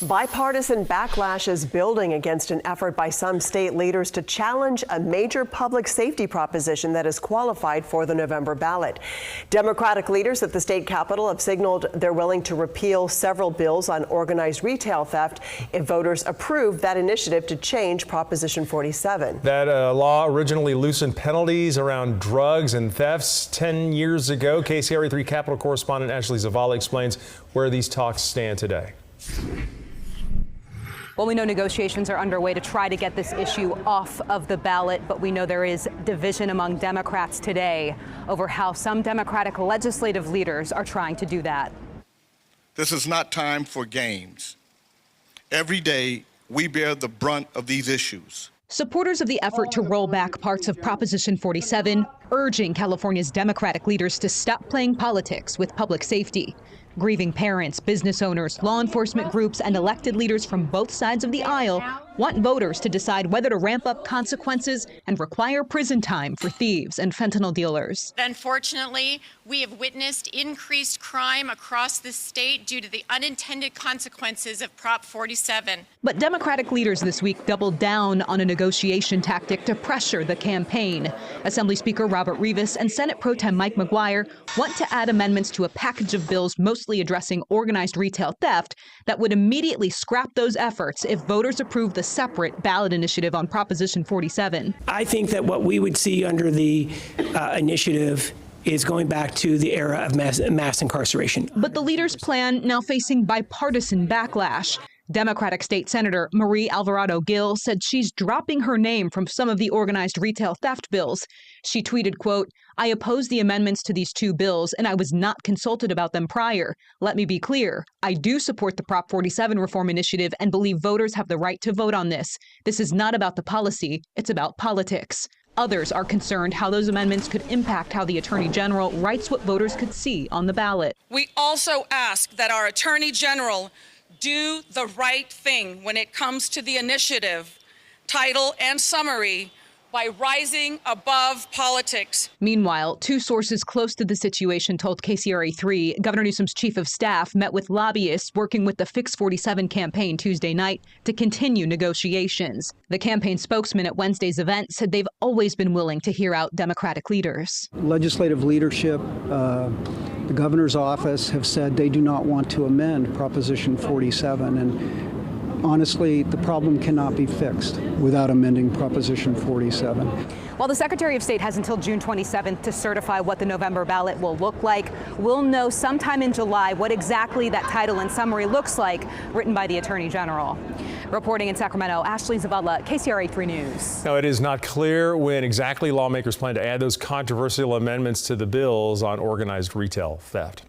Bipartisan backlash is building against an effort by some state leaders to challenge a major public safety proposition that is qualified for the November ballot. Democratic leaders at the state capitol have signaled they're willing to repeal several bills on organized retail theft if voters approve that initiative to change Proposition 47. That law originally loosened penalties around drugs and thefts 10 years ago. KCRA 3 Capitol correspondent Ashley Zavala explains where these talks stand today. Well, we know negotiations are underway to try to get this issue off of the ballot, but we know there is division among Democrats today over how some Democratic legislative leaders are trying to do that. This is not time for games. Every day, we bear the brunt of these issues. Supporters of the effort to roll back parts of Proposition 47 urging California's Democratic leaders to stop playing politics with public safety. Grieving parents, business owners, law enforcement groups, and elected leaders from both sides of the aisle want voters to decide whether to ramp up consequences and require prison time for thieves and fentanyl dealers. Unfortunately, we have witnessed increased crime across the state due to the unintended consequences of Prop 47. But Democratic leaders this week doubled down on a negotiation tactic to pressure the campaign. Assembly Speaker Robert Rivas and Senate Pro Tem Mike McGuire want to add amendments to a package of bills mostly addressing organized retail theft that would immediately scrap those efforts if voters approve the separate ballot initiative on Proposition 47. I think that what we would see under the initiative is going back to the era of mass incarceration. But the leaders' plan now facing bipartisan backlash. Democratic State Senator Marie Alvarado Gil said she's dropping her name from some of the organized retail theft bills. She tweeted, quote, "I oppose the amendments to these two bills, and I was not consulted about them prior. Let me be clear. I do support the Prop 47 reform initiative and believe voters have the right to vote on this. This is not about the policy, it's about politics." Others are concerned how those amendments could impact how the Attorney General writes what voters could see on the ballot. We also ask that our Attorney General do the right thing when it comes to the initiative, title, and summary by rising above politics. Meanwhile, two sources close to the situation told KCRA 3 Governor Newsom's chief of staff met with lobbyists working with the Fix 47 campaign Tuesday night to continue negotiations. The campaign spokesman at Wednesday's event said they've always been willing to hear out Democratic leaders. Legislative leadership, the governor's office have said they do not want to amend Proposition 47, and honestly, the problem cannot be fixed without amending Proposition 47. While the Secretary of State has until June 27th to certify what the November ballot will look like, we'll know sometime in July what exactly that title and summary looks like, written by the Attorney General. Reporting in Sacramento, Ashley Zavala, KCRA 3 News. Now, it is not clear when exactly lawmakers plan to add those controversial amendments to the bills on organized retail theft.